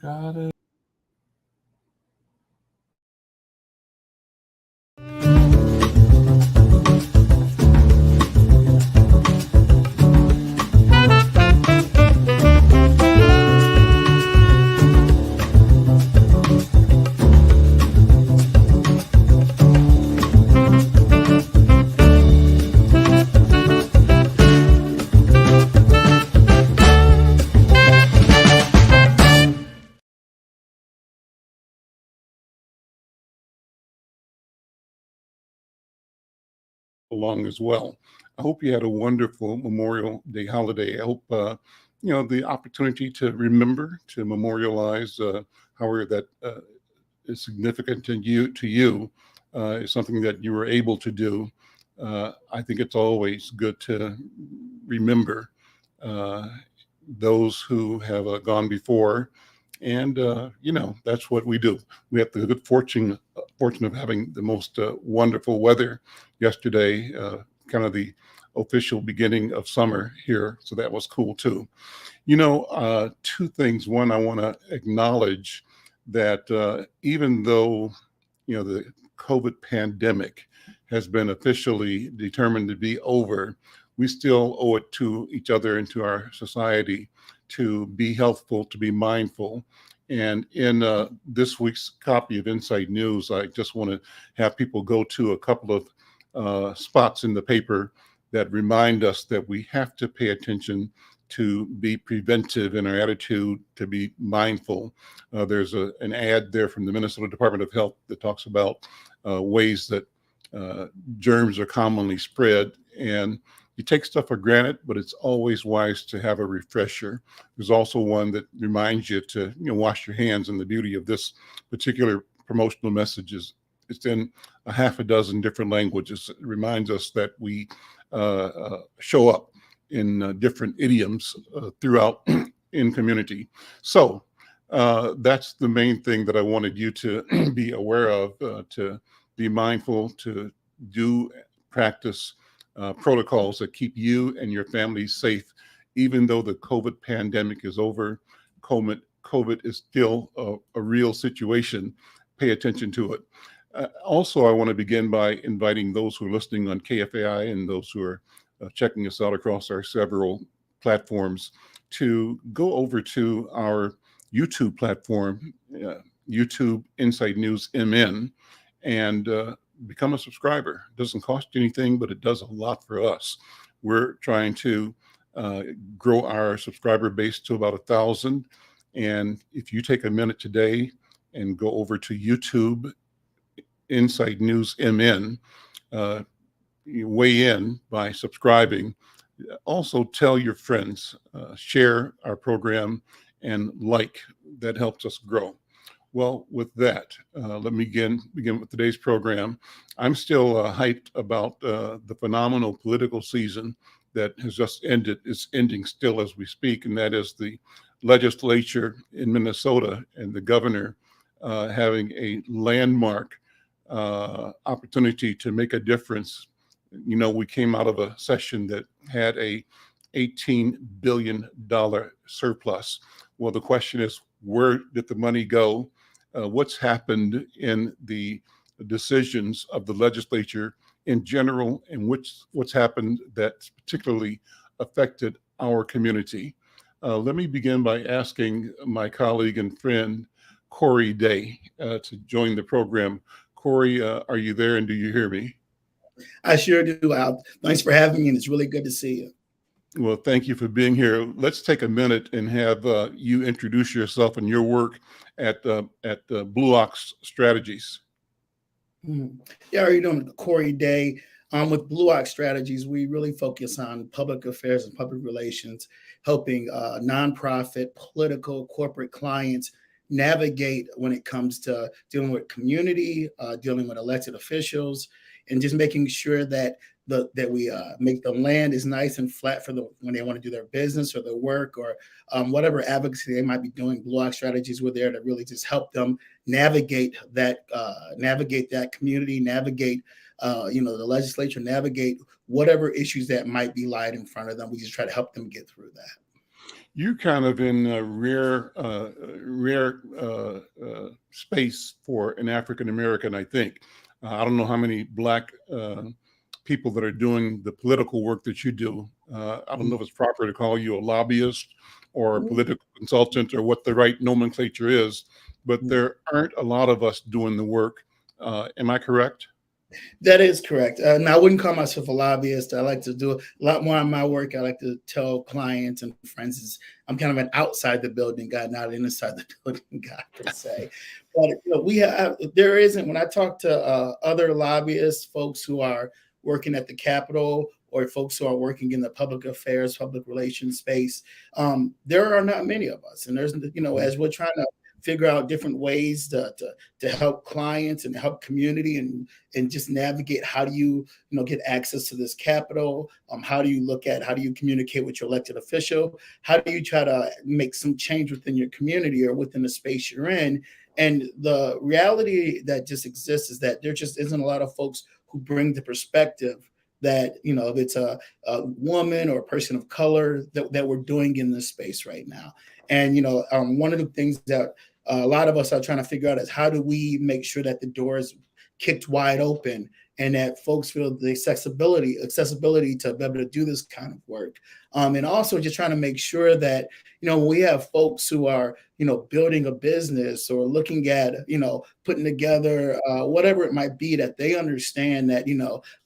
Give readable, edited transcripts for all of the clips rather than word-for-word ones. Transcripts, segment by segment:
Got it. Along as well. I hope you had a wonderful Memorial Day holiday. I hope the opportunity to remember to memorialize however that is significant to you is something that you were able to do. I think it's always good to remember uh, those who have gone before, and that's what we do. We have the good fortune of having the most wonderful weather yesterday, kind of the official beginning of summer here, so that was cool too. Two things. One, I want to acknowledge that even though the COVID pandemic has been officially determined to be over, we still owe it to each other and to our society to be healthful, to be mindful. And in this week's copy of Inside News, I just want to have people go to a couple of spots in the paper that remind us that we have to pay attention to be preventive in our attitude, to be mindful. There's an ad there from the Minnesota Department of Health that talks about ways that germs are commonly spread. And you take stuff for granted, but it's always wise to have a refresher. There's also one that reminds you to wash your hands. And the beauty of this particular promotional message is it's in a half a dozen different languages. It reminds us that we show up in different idioms throughout in community. So that's the main thing that I wanted you to be aware of, to be mindful, to do practice protocols that keep you and your family safe. Even though the COVID pandemic is over, COVID is still a real situation. Pay attention to it. Also, I want to begin by inviting those who are listening on KFAI and those who are checking us out across our several platforms to go over to our YouTube platform, YouTube Inside News MN, and become a subscriber. It doesn't cost you anything, but it does a lot for us. We're trying to grow our subscriber base to about 1,000. And if you take a minute today and go over to YouTube Inside News MN, you weigh in by subscribing. Also, tell your friends, share our program, and that helps us grow. Well, with that, let me begin with today's program. I'm still hyped about the phenomenal political season that has just ended. It's ending still as we speak, and that is the legislature in Minnesota and the governor having a landmark opportunity to make a difference. We came out of a session that had a $18 billion surplus. Well, the question is, where did the money go? What's happened in the decisions of the legislature in general, and what's happened that's particularly affected our community? Let me begin by asking my colleague and friend, Corey Day, to join the program. Corey, are you there and do you hear me? I sure do, Al. Thanks for having me, and it's really good to see you. Well, thank you for being here. Let's take a minute and have you introduce yourself and your work at Blue Ox Strategies. Yeah, how are you doing? Corey Day. With Blue Ox Strategies, we really focus on public affairs and public relations, helping nonprofit, political, corporate clients navigate when it comes to dealing with community, dealing with elected officials, and just making sure that we make the land is nice and flat for when they want to do their business or their work or whatever advocacy they might be doing. Blue Ox Strategies were there to really just help them navigate that community, navigate the legislature, navigate whatever issues that might be lying in front of them. We just try to help them get through that. You're kind of in a rare space for an African American, I think. I don't know how many Black people that are doing the political work that you do. I don't know if it's proper to call you a lobbyist or a political consultant or what the right nomenclature is, but there aren't a lot of us doing the work. Am I correct? That is correct. And I wouldn't call myself a lobbyist. I like to do a lot more on my work. I like to tell clients and friends is I'm kind of an outside the building guy, not an inside the building guy per se. But we have there isn't when I talk to other lobbyists, folks who are working at the Capitol or folks who are working in the public affairs, public relations space, there are not many of us. And there's as we're trying to figure out different ways to help clients and help community and just navigate how do you get access to this capital, how do you communicate with your elected official, how do you try to make some change within your community or within the space you're in. And the reality that just exists is that there just isn't a lot of folks who bring the perspective that if it's a woman or a person of color that we're doing in this space right now. And one of the things that a lot of us are trying to figure out is how do we make sure that the door is kicked wide open and that folks feel the accessibility to be able to do this kind of work. And also just trying to make sure that, when we have folks who are, building a business or looking at, putting together whatever it might be, that they understand that,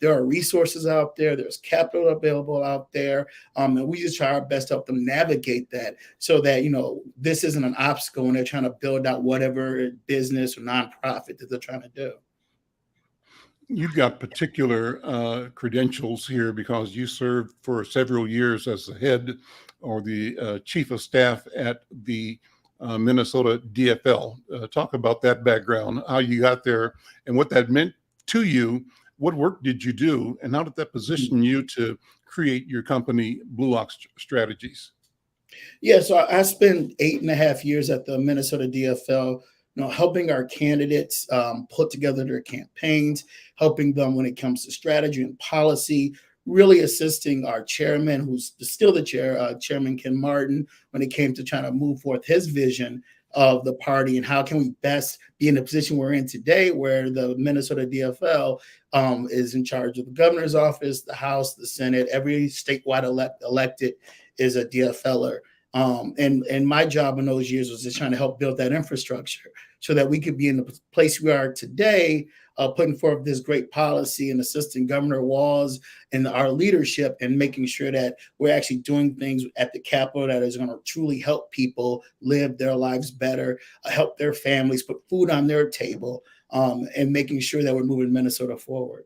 there are resources out there, there's capital available out there. And we just try our best to help them navigate that so that, this isn't an obstacle when they're trying to build out whatever business or nonprofit that they're trying to do. You've got particular credentials here because you served for several years as the head or the chief of staff at the Minnesota DFL. Talk about that background, how you got there and what that meant to you. What work did you do and how did that position you to create your company, Blue Ox Strategies? Yeah, so I spent 8.5 years at the Minnesota DFL, helping our candidates put together their campaigns, helping them when it comes to strategy and policy, really assisting our chairman, who's still the chair, Chairman Ken Martin, when it came to trying to move forth his vision of the party and how can we best be in the position we're in today where the Minnesota DFL is in charge of the governor's office, the House, the Senate, every statewide elected is a DFLer. And my job in those years was just trying to help build that infrastructure so that we could be in the place we are today, putting forth this great policy and assisting Governor Walz and our leadership and making sure that we're actually doing things at the Capitol that is going to truly help people live their lives better, help their families, put food on their table, and making sure that we're moving Minnesota forward.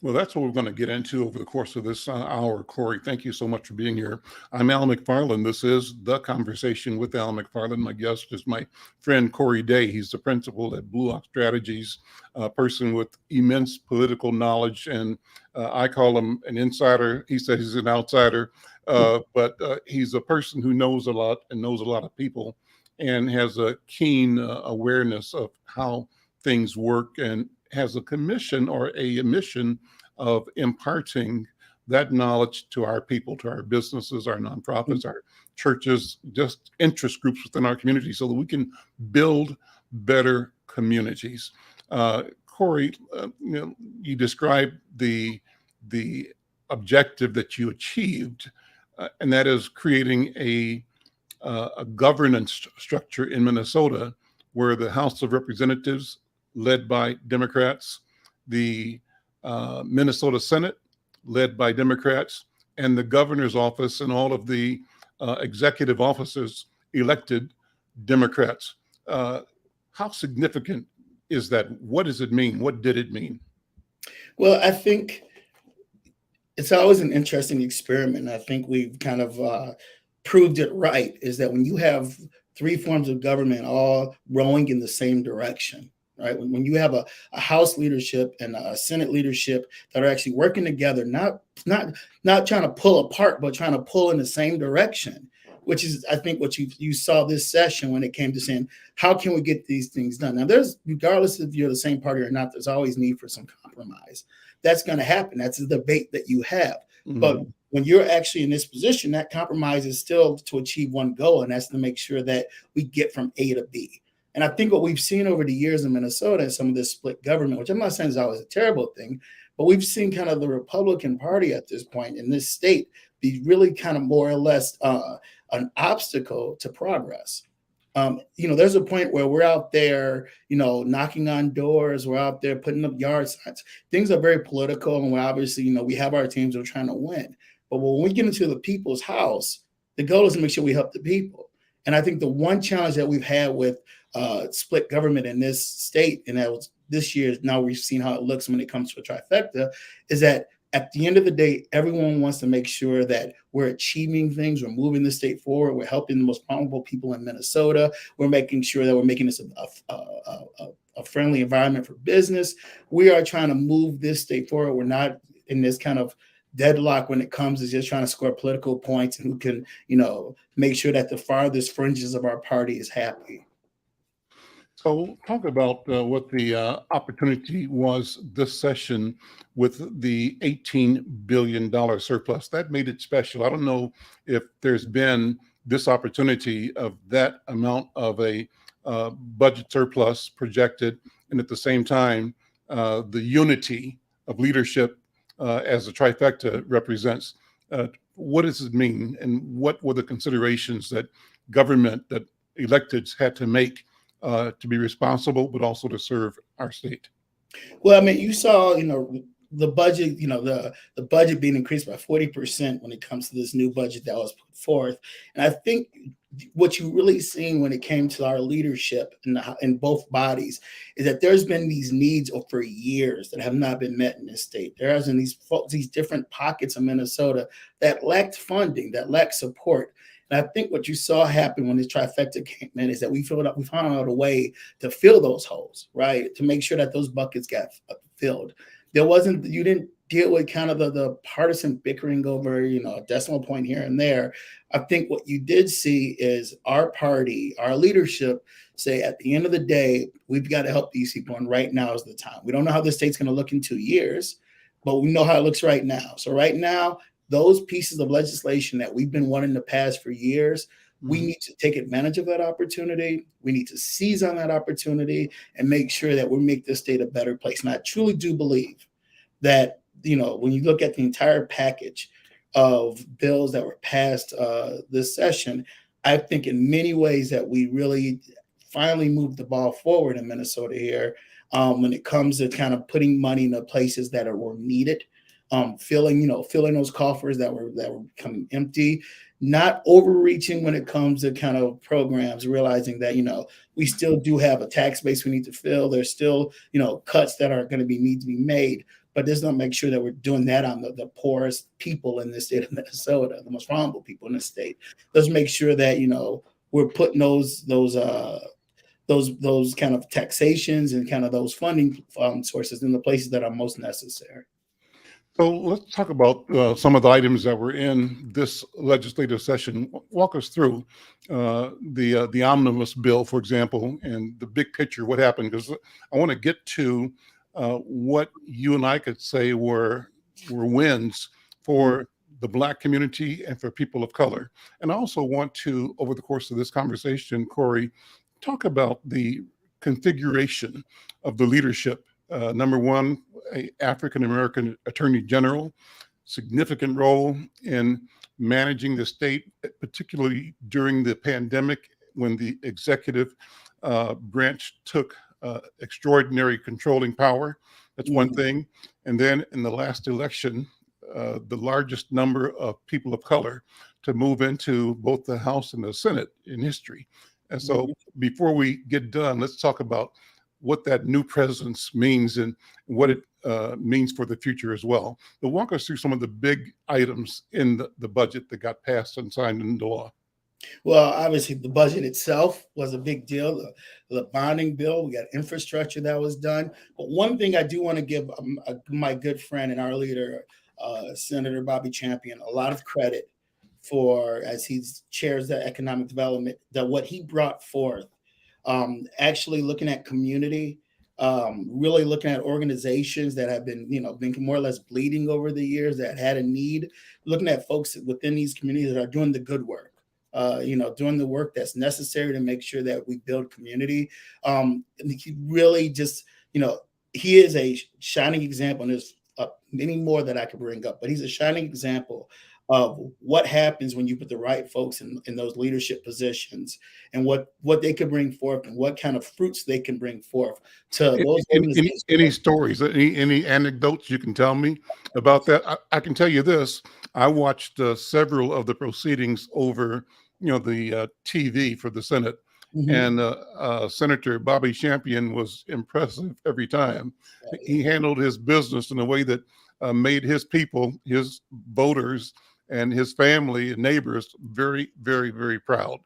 Well, that's what we're going to get into over the course of this hour. Corey, thank you so much for being here. I'm Al McFarlane. This is The Conversation with Al McFarlane. My guest is my friend Corey Day. He's the principal at Blue Ox Strategies, a person with immense political knowledge, and I call him an insider. He says he's an outsider, but he's a person who knows a lot and knows a lot of people and has a keen awareness of how things work and has a commission or a mission of imparting that knowledge to our people, to our businesses, our nonprofits, our churches, just interest groups within our community so that we can build better communities. Corey, you described the objective that you achieved, and that is creating a governance structure in Minnesota where the House of Representatives led by Democrats, the Minnesota Senate led by Democrats, and the governor's office and all of the executive officers elected Democrats. How significant is that? What does it mean? What did it mean? Well, I think it's always an interesting experiment. I think we've kind of proved it right, is that when you have three forms of government all rowing in the same direction, right? When you have a House leadership and a Senate leadership that are actually working together, not trying to pull apart, but trying to pull in the same direction, which is, I think, what you saw this session when it came to saying, how can we get these things done? Now, regardless if you're the same party or not, there's always need for some compromise. That's going to happen. That's a debate that you have. But Mhm. when you're actually in this position, that compromise is still to achieve one goal, and that's to make sure that we get from A to B. And I think what we've seen over the years in Minnesota is some of this split government, which I'm not saying is always a terrible thing, but we've seen kind of the Republican Party at this point in this state be really kind of more or less an obstacle to progress. There's a point where we're out there, knocking on doors, we're out there putting up yard signs. Things are very political, and we're obviously, we have our teams we're trying to win. But when we get into the people's house, the goal is to make sure we help the people. And I think the one challenge that we've had with split government in this state, and that was this year, now we've seen how it looks when it comes to a trifecta, is that at the end of the day, everyone wants to make sure that we're achieving things, we're moving the state forward, we're helping the most vulnerable people in Minnesota, we're making sure that we're making this a friendly environment for business. We are trying to move this state forward. We're not in this kind of deadlock when it comes to just trying to score political points and who can, make sure that the farthest fringes of our party is happy. So, talk about what the opportunity was this session with the $18 billion surplus. That made it special. I don't know if there's been this opportunity of that amount of a budget surplus projected, and at the same time, the unity of leadership as the trifecta represents. What does it mean, and what were the considerations that government, that electeds had to make to be responsible, but also to serve our state? Well, I mean, you saw, the budget, the budget being increased by 40% when it comes to this new budget that was put forth. And I think what you really seen when it came to our leadership in both bodies is that there's been these needs for years that have not been met in this state. There has been these different pockets of Minnesota that lacked funding, that lacked support. And I think what you saw happen when this trifecta came in is that we found out a way to fill those holes, right? To make sure that those buckets got filled. You didn't deal with kind of the partisan bickering over, a decimal point here and there. I think what you did see is our party, our leadership say at the end of the day, we've got to help these people. And right now is the time. We don't know how the state's going to look in 2 years, but we know how it looks right now. So right now, those pieces of legislation that we've been wanting to pass for years, we need to take advantage of that opportunity. We need to seize on that opportunity and make sure that we make this state a better place. And I truly do believe that, when you look at the entire package of bills that were passed this session, I think in many ways that we really finally moved the ball forward in Minnesota here when it comes to kind of putting money in the places that were needed. Filling those coffers that were becoming empty, not overreaching when it comes to kind of programs, realizing that, we still do have a tax base we need to fill. There's still, cuts that are going to need to be made, but let's not make sure that we're doing that on the poorest people in the state of Minnesota, the most vulnerable people in the state. Let's make sure that, we're putting those kind of taxations and kind of those funding sources in the places that are most necessary. So let's talk about some of the items that were in this legislative session. Walk us through the omnibus bill, for example, and the big picture. What happened? Because I want to get to what you and I could say were wins for the Black community and for people of color. And I also want to, over the course of this conversation, Corey, talk about the configuration of the leadership. Number one, a African American Attorney General, significant role in managing the state, particularly during the pandemic when the executive branch took extraordinary controlling power. That's one thing. And then in the last election, the largest number of people of color to move into both the House and the Senate in history. And so before we get done, let's talk about what that new presence means and what it means for the future as well. But walk us through some of the big items in the budget that got passed and signed into law. Well, obviously, the budget itself was a big deal. The bonding bill, we got infrastructure that was done. But one thing I do want to give my good friend and our leader, Senator Bobby Champion, a lot of credit for, as he chairs the economic development, that what he brought forth, actually looking at community, really looking at organizations that have been, been more or less bleeding over the years, that had a need, looking at folks within these communities that are doing the good work, doing the work that's necessary to make sure that we build community. And he really just, he is a shining example, and there's many more that I could bring up, but he's a shining example of what happens when you put the right folks in those leadership positions, and what they can bring forth, and what kind of fruits they can bring forth to those organizations. Any stories, any anecdotes you can tell me about that? I can tell you this. I watched several of the proceedings over, the TV for the Senate, Mhm. and Senator Bobby Champion was impressive every time. He handled his business in a way that made his people, his voters, and his family and neighbors very, very, very proud.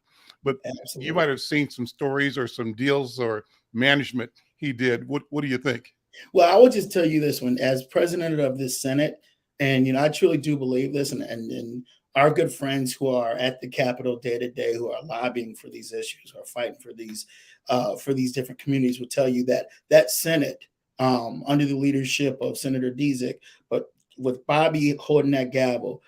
But you Absolutely. might have seen some stories or some deals or management he did. What do you think? Well, I will just tell you this one, as president of this Senate, and I truly do believe this, and our good friends who are at the Capitol day to day, who are lobbying for these issues, or fighting for these different communities, will tell you that that Senate, under the leadership of Senator Dzik, but with Bobby holding that gavel,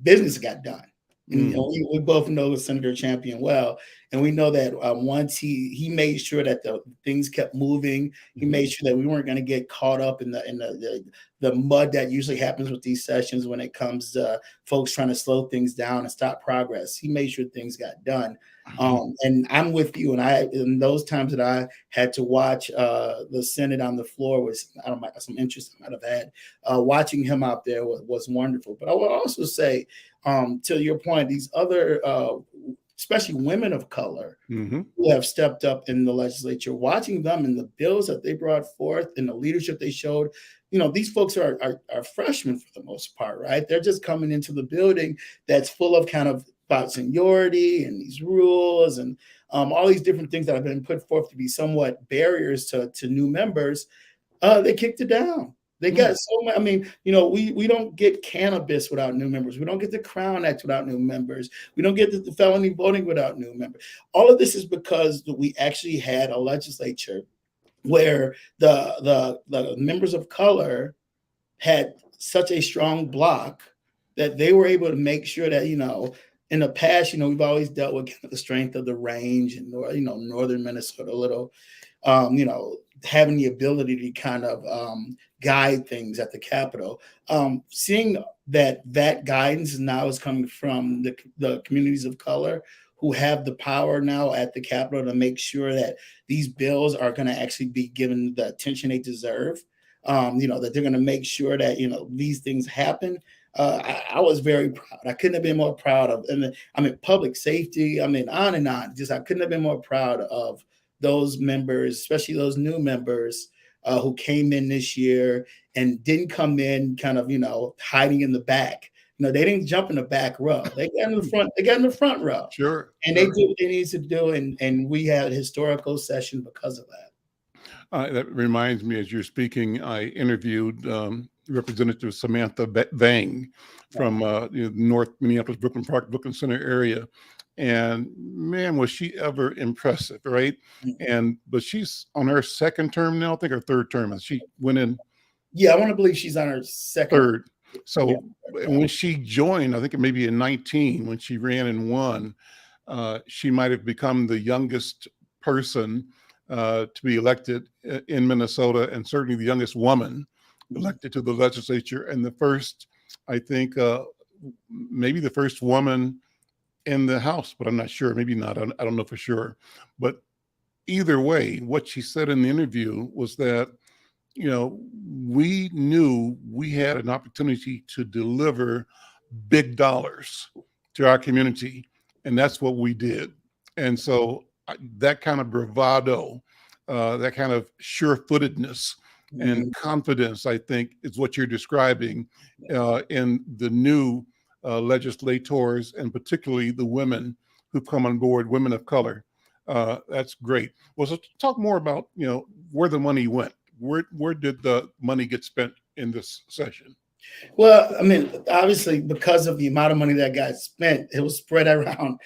business got done. And we both know Senator Champion well, and we know that once he made sure that the things kept moving. He made sure that we weren't going to get caught up in the mud that usually happens with these sessions when it comes to folks trying to slow things down and stop progress. He made sure things got done. And I'm with you. And in those times that I had to watch the Senate on the floor, was some interest I might have had. Watching him out there was wonderful. But I would also say, to your point, these other, especially women of color, who have stepped up in the legislature, watching them and the bills that they brought forth and the leadership they showed. These folks are freshmen for the most part, right? They're just coming into the building that's full of kind of about seniority and these rules and all these different things that have been put forth to be somewhat barriers to new members. They kicked it down. They got so much. I mean, we don't get cannabis without new members. We don't get the Crown Act without new members. We don't get the felony voting without new members. All of this is because we actually had a legislature where the members of color had such a strong block that they were able to make sure that, in the past, we've always dealt with kind of the strength of the range and, northern Minnesota a little, having the ability to kind of guide things at the Capitol. Seeing that guidance now is coming from the communities of color who have the power now at the Capitol to make sure that these bills are going to actually be given the attention they deserve. That they're going to make sure that, these things happen. I was very proud. I couldn't have been more proud of, and public safety. On and on. Just I couldn't have been more proud of those members, especially those new members who came in this year and didn't come in kind of, hiding in the back. They didn't jump in the back row. They got in the front. They got in the front row. Sure. And they did what they needed to do, and we had a historical session because of that. That reminds me, as you're speaking, I interviewed Representative Samantha Vang from North Minneapolis, Brooklyn Park, Brooklyn Center area. And man, was she ever impressive, right? But she's on her second term now, I think, her third term. And she went in. Yeah, I want to believe she's on her third. So when she joined, I think maybe in 19, when she ran and won, she might have become the youngest person to be elected in Minnesota, and certainly the youngest woman elected to the legislature, and the first, I think, maybe the first woman in the House, but I'm not sure. Maybe not. I don't know for sure. But either way, what she said in the interview was that, we knew we had an opportunity to deliver big dollars to our community, and that's what we did. And so that kind of bravado, that kind of sure-footedness and confidence, I think, is what you're describing in the new legislators, and particularly the women who've come on board, women of color. That's great. Well, so talk more about, where the money went. Where did the money get spent in this session? Well, obviously, because of the amount of money that got spent, it was spread around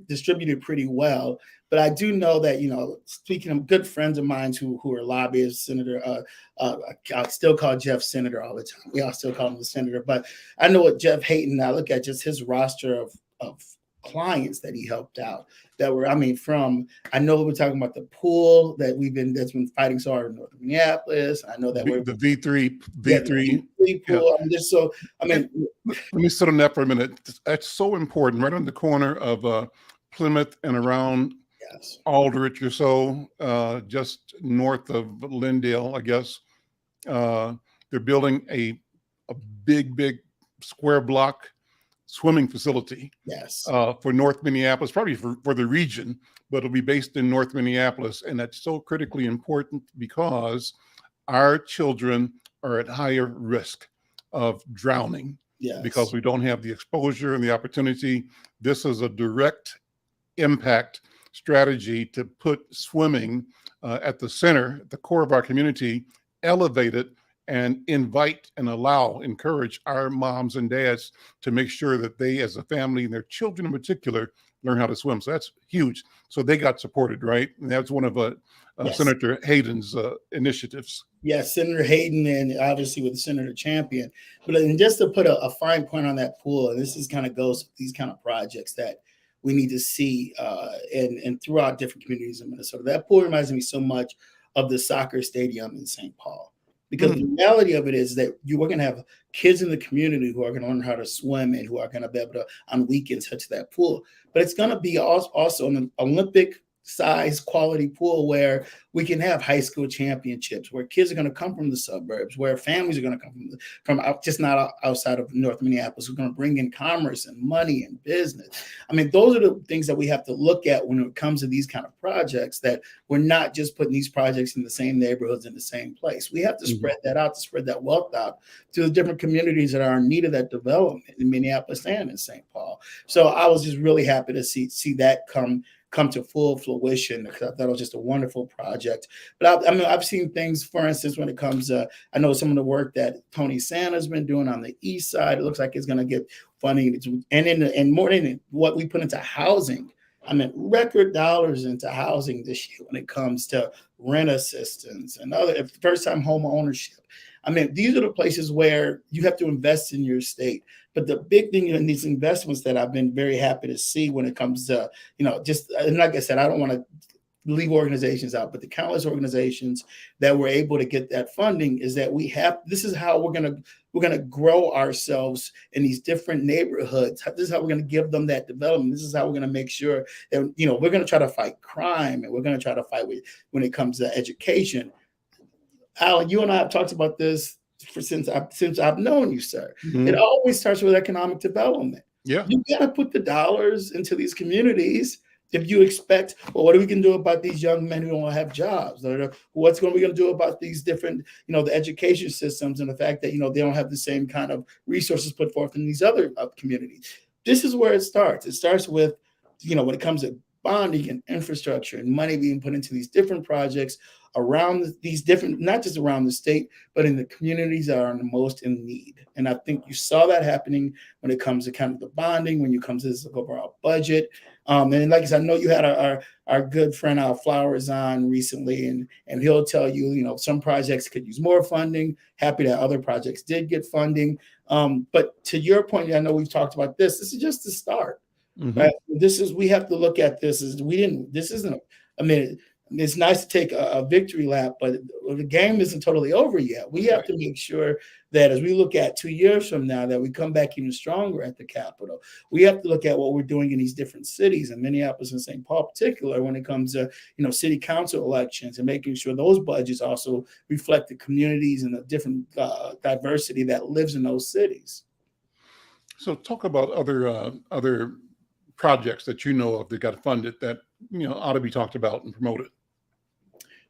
distributed pretty well. But I do know that, speaking of good friends of mine who are lobbyists, Senator, I still call Jeff Senator all the time. We all still call him the Senator. But I know what Jeff Hayden, I look at just his roster of clients that he helped out that were, I know we're talking about the pool that's been fighting so hard in North Minneapolis. I know that we're the V3 pool. Yeah. Let me sit on that for a minute. That's so important. Right on the corner of Plymouth and around Aldrich or so, just north of Lindale, I guess. They're building a big square block swimming facility for North Minneapolis, probably for the region, but it'll be based in North Minneapolis. And that's so critically important because our children are at higher risk of drowning because we don't have the exposure and the opportunity. This is a direct impact strategy to put swimming at the center, at the core of our community, elevate it, and invite and encourage our moms and dads to make sure that they, as a family and their children in particular, learn how to swim. So that's huge. So they got supported, right? And that's one of Senator Hayden's initiatives. Yes, Senator Hayden, and obviously with Senator Champion. But just to put a fine point on that pool, and this is kind of goes with these kind of projects that we need to see and throughout different communities in Minnesota. That pool reminds me so much of the soccer stadium in St. Paul. Because the reality of it is that we're going to have kids in the community who are going to learn how to swim and who are going to be able to, on weekends, touch that pool. But it's going to be also an Olympic size quality pool where we can have high school championships, where kids are going to come from the suburbs, where families are going to come from just not outside of North Minneapolis. We're going to bring in commerce and money and business. Those are the things that we have to look at when it comes to these kind of projects, that we're not just putting these projects in the same neighborhoods in the same place. We have to spread that out, to spread that wealth out to the different communities that are in need of that development in Minneapolis and in St. Paul. So I was just really happy to see that come to full fruition, because I thought it was just a wonderful project. But I've seen things, for instance, when it comes to, I know some of the work that Tony Santa's been doing on the east side. It looks like it's going to get funding, and more than what we put into housing. Record dollars into housing this year when it comes to rent assistance and other first-time home ownership. These are the places where you have to invest in your state. But the big thing in these investments that I've been very happy to see when it comes to, and like I said, I don't want to leave organizations out, but the countless organizations that were able to get that funding is that this is how we're going to grow ourselves in these different neighborhoods. This is how we're going to give them that development. This is how we're going to make sure that, we're going to try to fight crime, and we're going to try to fight when it comes to education. Alan, you and I have talked about this since I've known you, sir. It always starts with economic development. Yeah, you got to put the dollars into these communities. If you expect, well, what are we going to do about these young men who don't have jobs? What's we going to do about these different, the education systems and the fact that, they don't have the same kind of resources put forth in these other communities? This is where it starts. It starts with, when it comes to bonding and infrastructure and money being put into these different projects around these different, not just around the state, but in the communities that are the most in need. And I think you saw that happening when it comes to kind of the bonding, when you come to this overall budget. And like I said, I know you had our good friend Al Flowers on recently, and he'll tell you, some projects could use more funding. Happy that other projects did get funding. But to your point, I know we've talked about this. This is just the start. Right? We have to look at this as it's nice to take a victory lap, but the game isn't totally over yet. We have to make sure that as we look at 2 years from now, that we come back even stronger at the Capitol. We have to look at what we're doing in these different cities, in Minneapolis and St. Paul, particular when it comes to, city council elections, and making sure those budgets also reflect the communities and the different diversity that lives in those cities. So talk about other projects that of that got funded that ought to be talked about and promoted.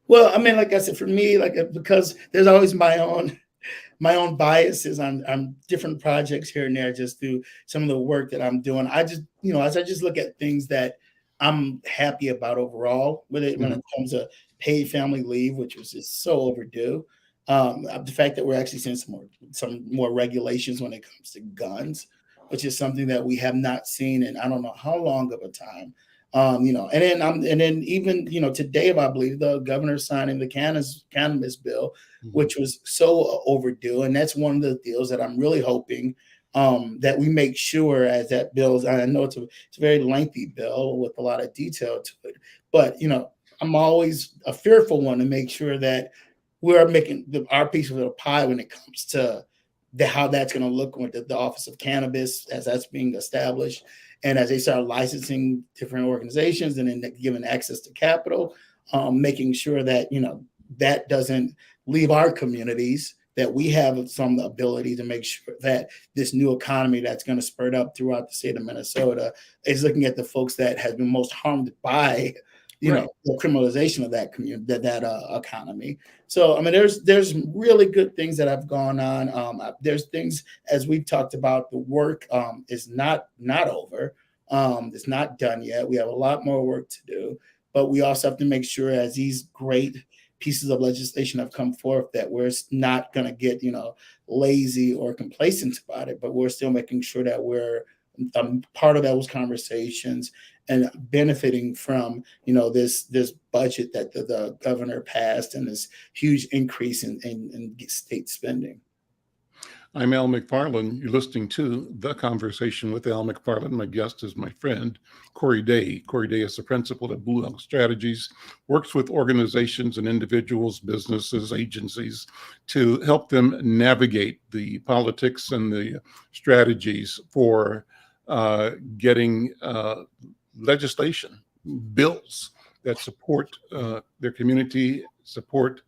Well, like I said, for me, because there's always my own biases on different projects here and there, just through some of the work that I'm doing. I just, as I just look at things that I'm happy about overall, when it comes to paid family leave, which was just so overdue. The fact that we're actually seeing some more regulations when it comes to guns, which is something that we have not seen in I don't know how long of a time. And then even today, I believe the governor signing the cannabis bill, Mhm. which was so overdue, and that's one of the deals that I'm really hoping that we make sure as that bill's. I know it's a very lengthy bill with a lot of detail to it, but I'm always a fearful one to make sure that we're making our piece of the pie when it comes to how that's going to look with the Office of Cannabis as that's being established, and as they start licensing different organizations and then giving access to capital, making sure that that doesn't leave our communities, that we have some ability to make sure that this new economy that's going to spurt up throughout the state of Minnesota is looking at the folks that has been most harmed by Right. the criminalization of that community, that economy. So I mean, there's really good things that have gone on. There's things, as we've talked about, the work is not over. It's not done yet. We have a lot more work to do, but we also have to make sure, as these great pieces of legislation have come forth, that we're not going to get lazy or complacent about it, but we're still making sure that we're part of those conversations and benefiting from this budget that the governor passed, and this huge increase in state spending. I'm Al McFarlane. You're listening to The Conversation with Al McFarlane. My guest is my friend, Corey Day. Corey Day is the principal at Blue Elk Strategies, works with organizations and individuals, businesses, agencies to help them navigate the politics and the strategies for getting legislation, bills that support their community, support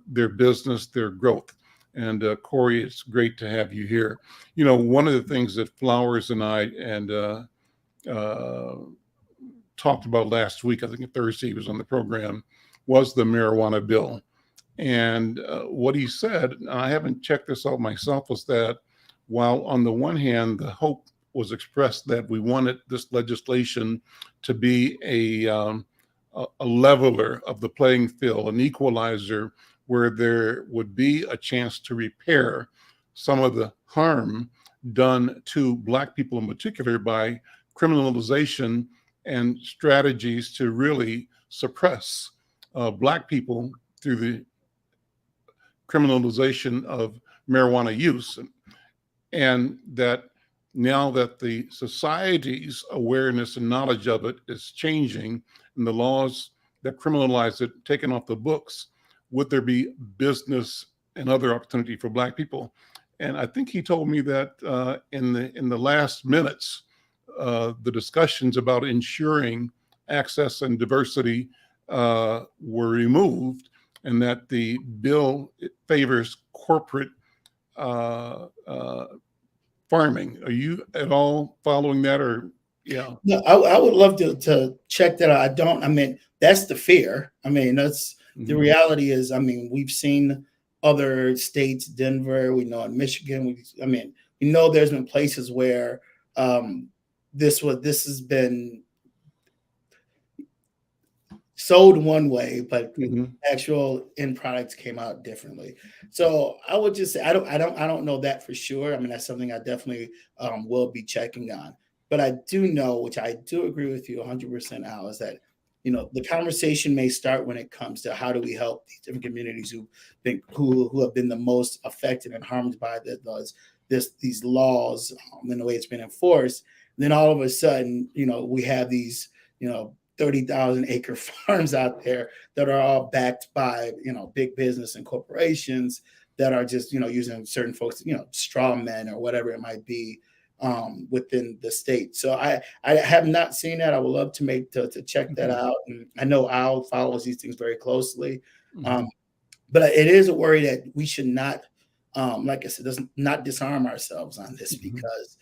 their business, their growth. And Corey, it's great to have you here. One of the things that Flowers and I uh, talked about last week, I think Thursday he was on the program, was the marijuana bill. And what he said, and I haven't checked this out myself, was that while on the one hand, the hope was expressed that we wanted this legislation to be a leveler of the playing field, an equalizer where there would be a chance to repair some of the harm done to Black people in particular by criminalization and strategies to really suppress Black people through the criminalization of marijuana use. And that now that the society's awareness and knowledge of it is changing and the laws that criminalize it taken off the books, would there be business and other opportunity for Black people? And I think he told me that in the last minutes, the discussions about ensuring access and diversity were removed, and that the bill favors corporate uh, uh, farming. Are you at all following that, or yeah? No, I would love to check that out. I don't. I mean, that's the fear. I mean, that's the Mhm. reality. Is, I mean, we've seen other states, Denver. We know in Michigan. We know there's been places where um, this has been sold one way, but Mhm. actual end products came out differently. So I would just say I don't know that for sure. I mean, that's something I definitely will be checking on. But I do know, which I do agree with you 100%, Al, is that the conversation may start when it comes to how do we help these different communities who have been the most affected and harmed by these laws, and the way it's been enforced. Then all of a sudden, we have these 30,000-acre farms out there that are all backed by big business and corporations that are just using certain folks, straw men or whatever it might be, within the state. So I have not seen that. I would love to check that Mhm. out. And I know Al follows these things very closely. Mhm. Um, but it is a worry that we should not, like I said, does not disarm ourselves on this, Mhm. because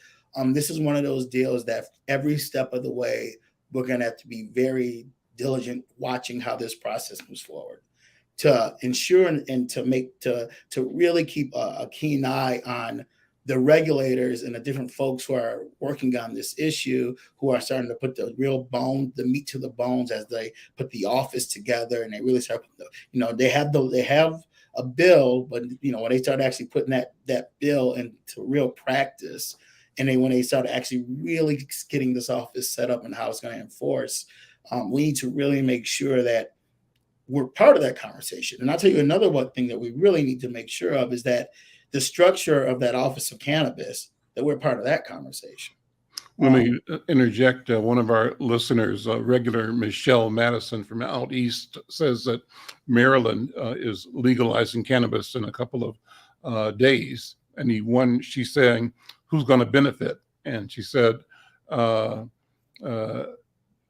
this is one of those deals that every step of the way we're going to have to be very diligent watching how this process moves forward, to ensure and to really keep a keen eye on the regulators and the different folks who are working on this issue, who are starting to put the meat to the bones as they put the office together, and they really start, they have a bill, but when they start actually putting that bill into real practice, And then when they start actually really getting this office set up and how it's going to enforce, we need to really make sure that we're part of that conversation. And I'll tell you another one thing that we really need to make sure of is that the structure of that Office of Cannabis, that we're part of that conversation. Let me interject. One of our listeners, regular Michelle Madison from out east, says that Maryland is legalizing cannabis in a couple of days. And she's saying, who's going to benefit? And she said, uh, uh,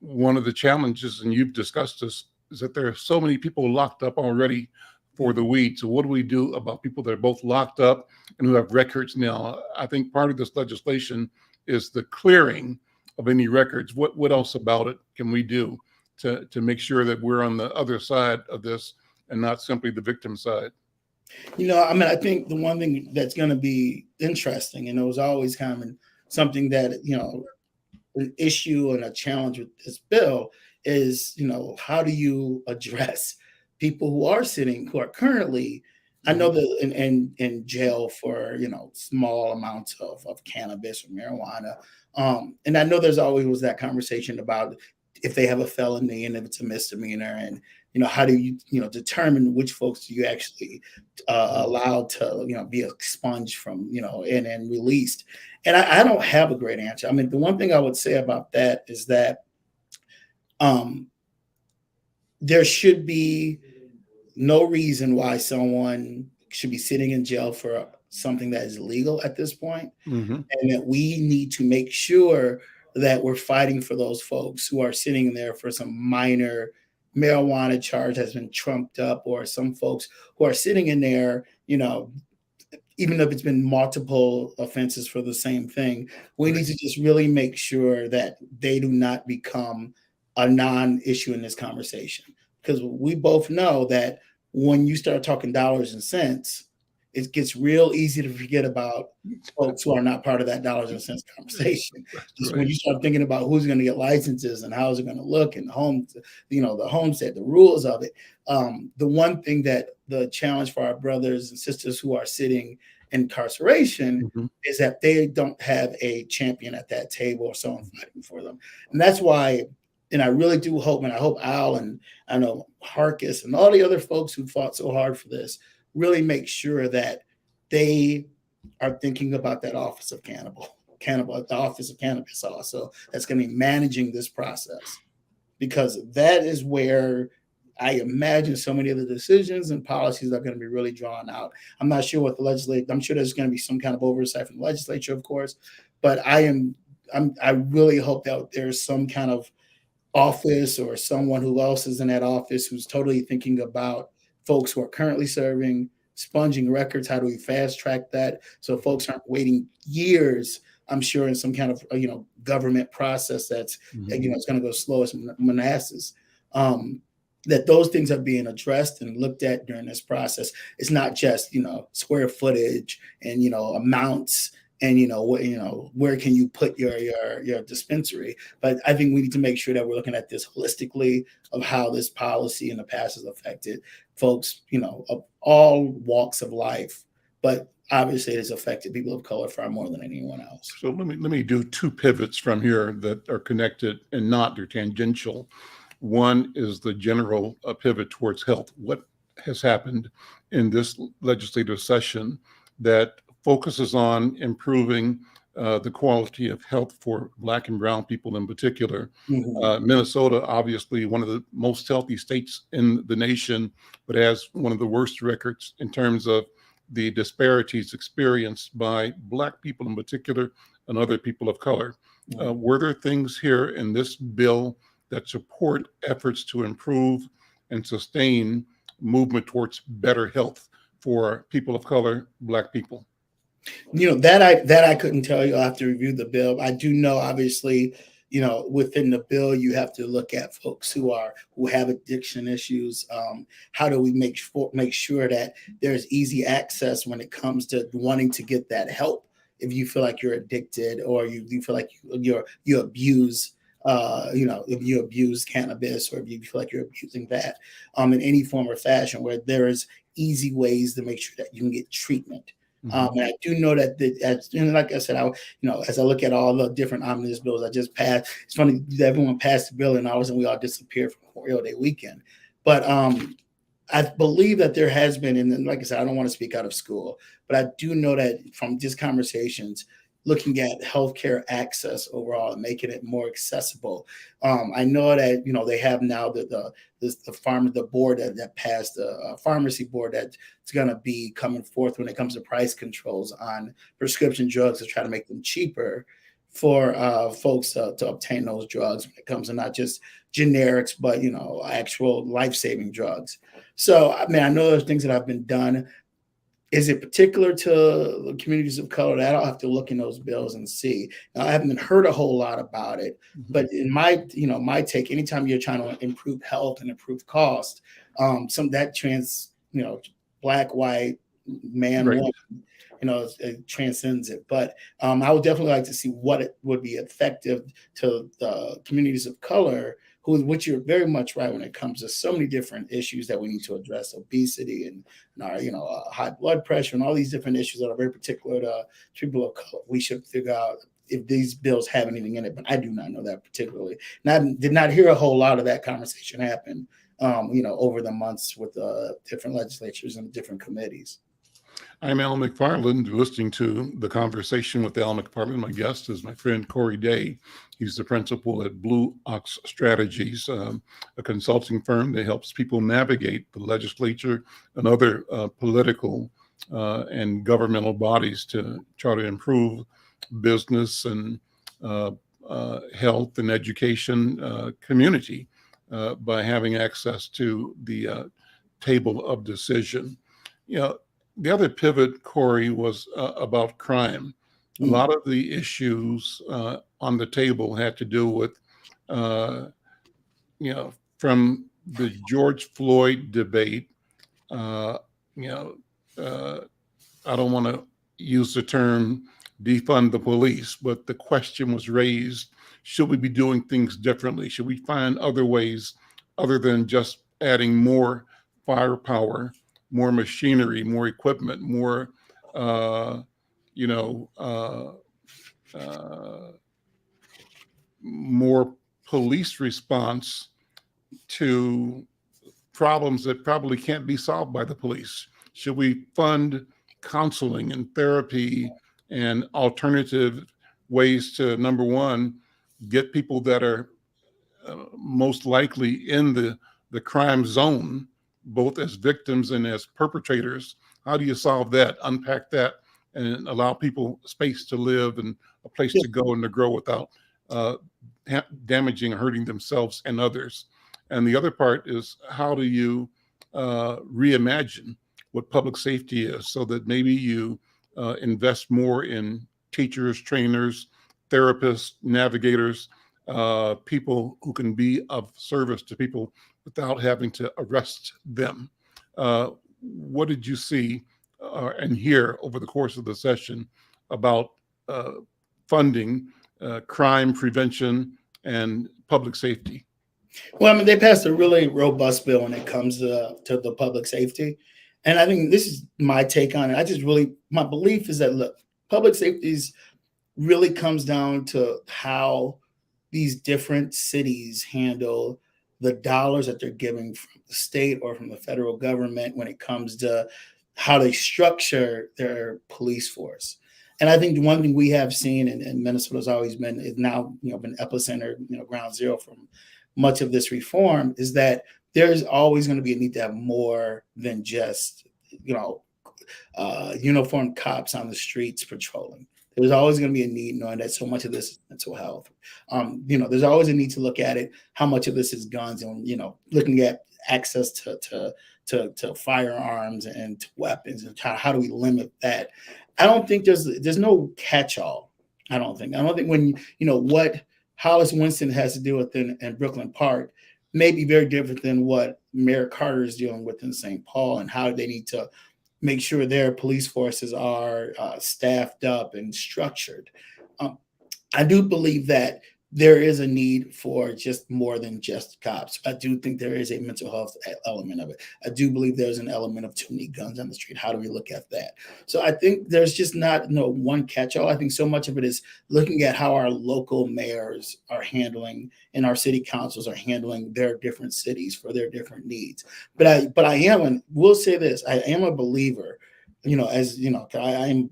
one of the challenges, and you've discussed this, is that there are so many people locked up already for the weed. So what do we do about people that are both locked up and who have records now? I think part of this legislation is the clearing of any records. What else about it can we do to make sure that we're on the other side of this and not simply the victim side? I think the one thing that's going to be interesting, and it was always kind of something that, an issue and a challenge with this bill is, how do you address people who are currently, I know that in jail for, small amounts of cannabis or marijuana. And I know there's always was that conversation about if they have a felony and if it's a misdemeanor, and, how do you, determine which folks do you actually allow to, be expunged from, and released. And I don't have a great answer. I mean, the one thing I would say about that is that there should be no reason why someone should be sitting in jail for something that is illegal at this point. Mm-hmm. And that we need to make sure that we're fighting for those folks who are sitting there for some minor marijuana charge has been trumped up, or some folks who are sitting in there, even if it's been multiple offenses for the same thing. We need to just really make sure that they do not become a non-issue in this conversation, because we both know that when you start talking dollars and cents, it gets real easy to forget about folks who are not part of that dollars and cents conversation. Just when you start thinking about who's going to get licenses and how is it going to look, and the homestead, the rules of it. The one thing that the challenge for our brothers and sisters who are sitting in incarceration is that they don't have a champion at that table or someone fighting for them. And that's why, and I really do hope, and I hope Al and I know Harkis and all the other folks who fought so hard for this really make sure that they are thinking about that Office of Cannabis, the Office of Cannabis also, that's going to be managing this process, because that is where I imagine so many of the decisions and policies are going to be really drawn out. I'm not sure what the legislature, I'm sure there's going to be some kind of oversight from the legislature, of course, but I really hope that there's some kind of office or someone who else is in that office who's totally thinking about folks who are currently serving, sponging records. How do we fast track that so folks aren't waiting years? I'm sure in some kind of government process that's it's going to go slow as molasses. That those things are being addressed and looked at during this process. It's not just square footage and amounts and where can you put your dispensary. But I think we need to make sure that we're looking at this holistically of how this policy in the past has affected folks of all walks of life, but obviously it has affected people of color far more than anyone else. So let me do two pivots from here that are connected and not, they're tangential. One is the general pivot towards health. What has happened in this legislative session that focuses on improving the quality of health for Black and brown people in particular? Minnesota, obviously one of the most healthy states in the nation, but has one of the worst records in terms of the disparities experienced by Black people in particular and other people of color. Were there things here in this bill that support efforts to improve and sustain movement towards better health for people of color, Black people? That I couldn't tell you. I have to review the bill. I do know, obviously, within the bill, you have to look at folks who have addiction issues. How do we make sure that there's easy access when it comes to wanting to get that help? If you feel like you're addicted, or you feel like you abuse, if you abuse cannabis, or if you feel like you're abusing that in any form or fashion, where there is easy ways to make sure that you can get treatment. Mhm. And I do know that, and like I said, as I look at all the different omnibus bills I just passed, it's funny that everyone passed the bill and all of a sudden we all disappeared from Memorial Day weekend. But I believe that there has been, and like I said, I don't want to speak out of school, but I do know that from just conversations, looking at healthcare access overall and making it more accessible. I know that they have now the board that passed the pharmacy board that's going to be coming forth when it comes to price controls on prescription drugs to try to make them cheaper for folks to obtain those drugs when it comes to not just generics, but actual life-saving drugs. So, I mean, I know there's things that have been done. Is it particular to the communities of color? I'll have to look in those bills and see. Now, I haven't heard a whole lot about it, but in my take, anytime you're trying to improve health and improve cost, some that black, white, man, Right. woman, it transcends it. But I would definitely like to see what it would be effective to the communities of color, which you're very much right when it comes to so many different issues that we need to address: obesity and our, high blood pressure and all these different issues that are very particular to people of color. We should figure out if these bills have anything in it, but I do not know that particularly. And I did not hear a whole lot of that conversation happen, over the months with different legislatures and different committees. I'm Al McFarlane. You're listening to the conversation with Al McFarlane. My guest is my friend Corey Day. He's the principal at Blue Ox Strategies, a consulting firm that helps people navigate the legislature and other political and governmental bodies to try to improve business and health and education community by having access to the table of decision. You know, the other pivot, Corey, was about crime. A Mm. lot of the issues on the table had to do with, uh, from the George Floyd debate. Uh, you know, uh, I don't want to use the term defund the police, but the question was raised: should we be doing things differently? Should we find other ways other than just adding more firepower, more machinery, more equipment, more, uh, you know, uh, uh, more police response to problems that probably can't be solved by the police? Should we fund counseling and therapy and alternative ways to, number one, get people that are most likely in the crime zone, both as victims and as perpetrators? How do you solve that, unpack that, and allow people space to live and a place to go and to grow without uh, damaging or hurting themselves and others? And the other part is, how do you reimagine what public safety is so that maybe you invest more in teachers, trainers, therapists, navigators, people who can be of service to people without having to arrest them. What did you see and hear over the course of the session about uh, funding, crime prevention, and public safety? Well, I mean, they passed a really robust bill when it comes to the public safety. And I think this is my take on it. My belief is that, look, public safety really comes down to how these different cities handle the dollars that they're giving from the state or from the federal government when it comes to how they structure their police force. And I think the one thing we have seen, and Minnesota's always been, is now been epicenter, ground zero from much of this reform, is that there's always going to be a need to have more than just uniformed cops on the streets patrolling. There's always going to be a need, knowing that so much of this is mental health. There's always a need to look at it. How much of this is guns, and looking at access to firearms and to weapons, and how do we limit that? I don't think there's no catch-all. I don't think when what Hollis Winston has to deal with in Brooklyn Park may be very different than what Mayor Carter is dealing with in St. Paul, and how they need to make sure their police forces are staffed up and structured. I do believe that there is a need for just more than just cops. I do think there is a mental health element of it. I do believe there's an element of too many guns on the street. How do we look at that? So I think there's just not one catch-all. I think so much of it is looking at how our local mayors are handling and our city councils are handling their different cities for their different needs. But I am, and we'll say this, I am a believer, as I'm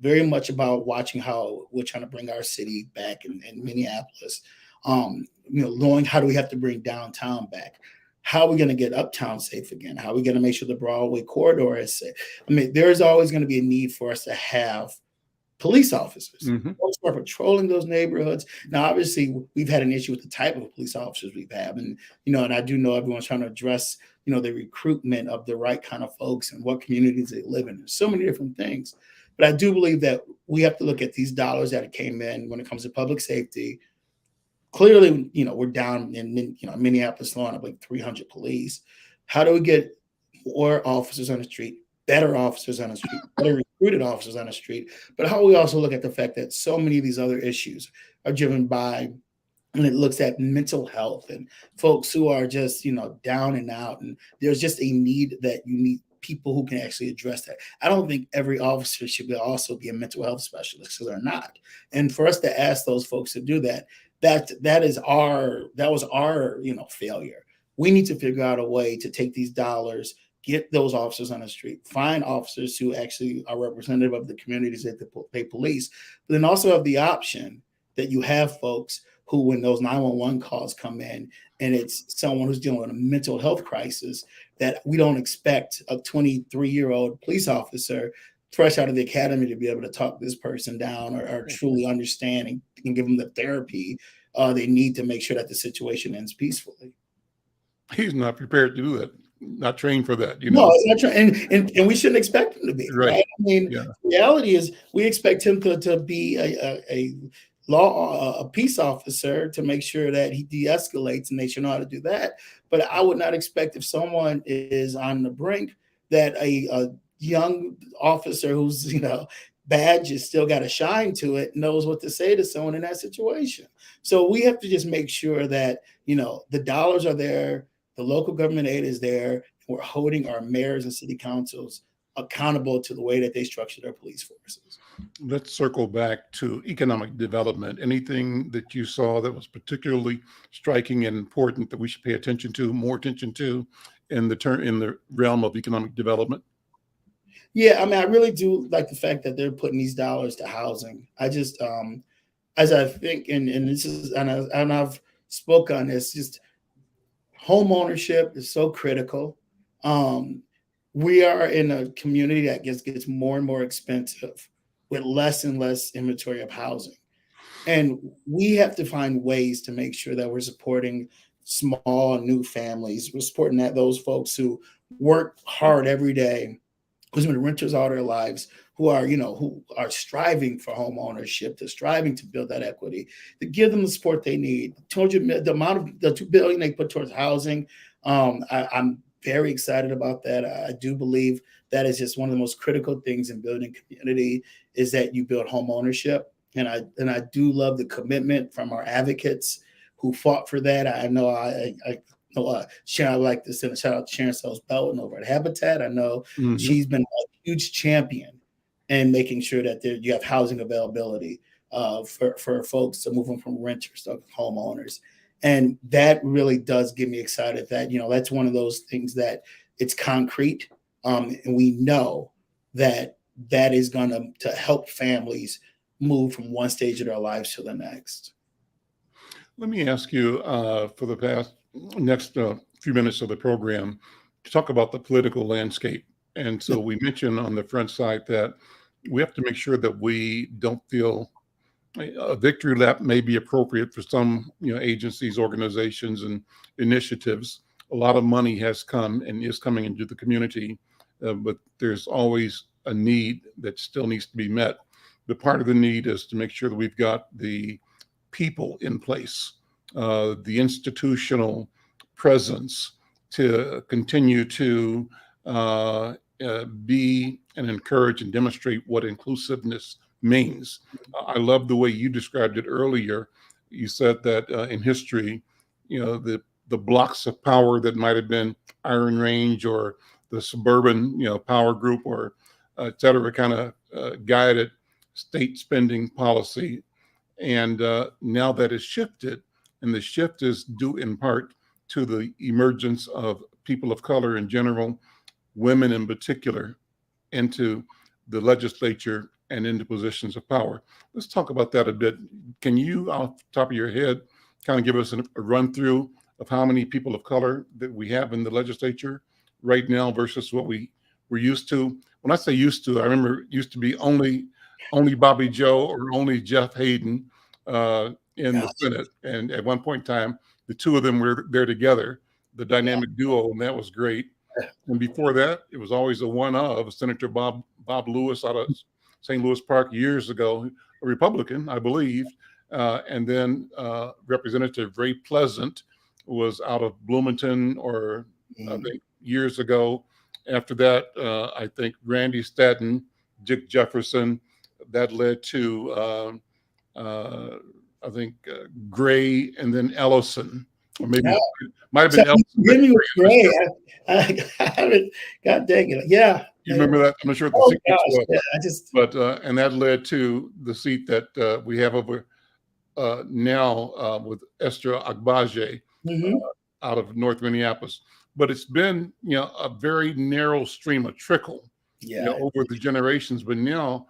very much about watching how we're trying to bring our city back in Minneapolis. Knowing how do we have to bring downtown back? How are we going to get uptown safe again? How are we going to make sure the Broadway corridor is safe? I mean, there is always going to be a need for us to have police officers folks who are patrolling those neighborhoods. Now, obviously, we've had an issue with the type of police officers we've had, and and I do know everyone's trying to address the recruitment of the right kind of folks and what communities they live in. There's so many different things. But I do believe that we have to look at these dollars that came in when it comes to public safety. Clearly, we're down in Minneapolis alone, I believe 300 police. How do we get more officers on the street, better officers on the street, better recruited officers on the street? But how we also look at the fact that so many of these other issues are driven by, and it looks at mental health and folks who are just, down and out. And there's just a need that you need people who can actually address that. I don't think every officer should also be a mental health specialist, because they're not. And for us to ask those folks to do that, that was our failure. We need to figure out a way to take these dollars, get those officers on the street, find officers who actually are representative of the communities that they police, but then also have the option that you have folks who, when those 911 calls come in and it's someone who's dealing with a mental health crisis, that we don't expect a 23-year-old police officer fresh out of the academy to be able to talk this person down or truly understand and give them the therapy they need to make sure that the situation ends peacefully. He's not prepared to do that. Not trained for that, No, it's not trained, and we shouldn't expect him to be. Right. I mean, The reality is we expect him to be a peace officer to make sure that he de-escalates, and they should know how to do that. But I would not expect, if someone is on the brink, that a young officer who's badge has still got a shine to it knows what to say to someone in that situation. So we have to just make sure that the dollars are there, the local government aid is there, and we're holding our mayors and city councils accountable to the way that they structure their police forces. Let's circle back to economic development. Anything that you saw that was particularly striking and important that we should pay more attention to in the realm of economic development? Yeah, I mean, I really do like the fact that they're putting these dollars to housing. I just, as I think, and this is, and I've spoke on this, just home ownership is so critical. We are in a community that gets more and more expensive with less and less inventory of housing. And we have to find ways to make sure that we're supporting small new families. We're supporting those folks who work hard every day, who's been renters all their lives, who are striving for home ownership, to striving to build that equity, to give them the support they need. The amount of the $2 billion they put towards housing, I'm very excited about that. I do believe that is just one of the most critical things in building community, is that you build home ownership. And I do love the commitment from our advocates who fought for that. I know Sharon, I'd like to send a shout out to Sharon Sells Belton over at Habitat. I know she's been a huge champion in making sure that you have housing availability for folks to move them from renters to homeowners. And that really does get me excited that, that's one of those things that it's concrete. And we know that is going to help families move from one stage of their lives to the next. Let me ask you for the next few minutes of the program to talk about the political landscape. And so we mentioned on the front side that we have to make sure that we don't feel a victory lap may be appropriate for some agencies, organizations, and initiatives. A lot of money has come and is coming into the community, but there's always a need that still needs to be met. The part of the need is to make sure that we've got the people in place, the institutional presence to continue to be and encourage and demonstrate what inclusiveness means. I love the way you described it earlier. you said that in history, the blocks of power that might have been Iron Range or the suburban, power group or et cetera, kind of guided state spending policy. And now that it's shifted, and the shift is due in part to the emergence of people of color in general, women in particular, into the legislature and into positions of power. Let's talk about that a bit. Can you, off the top of your head, kind of give us a run through of how many people of color that we have in the legislature right now versus what we were used to? When I say used to, I remember it used to be only Bobby Joe or only Jeff Hayden in the Senate. And at one point in time, the two of them were there together, the dynamic duo, and that was great. And before that, it was always a one of Senator Bob Lewis out of St. Louis Park years ago, a Republican, I believe. And then Representative Ray Pleasant was out of Bloomington, or I think years ago. After that, I think Randy Stanton, Dick Jefferson. That led to I think Gray, and then Ellison, or maybe might have been Ellison. Gray. I haven't. God dang it! Yeah, you remember that? I'm not sure what the sequence was. Yeah, but and that led to the seat that we have over now with Esther Agbaje out of North Minneapolis. But it's been a very narrow stream, a trickle, over the generations. But now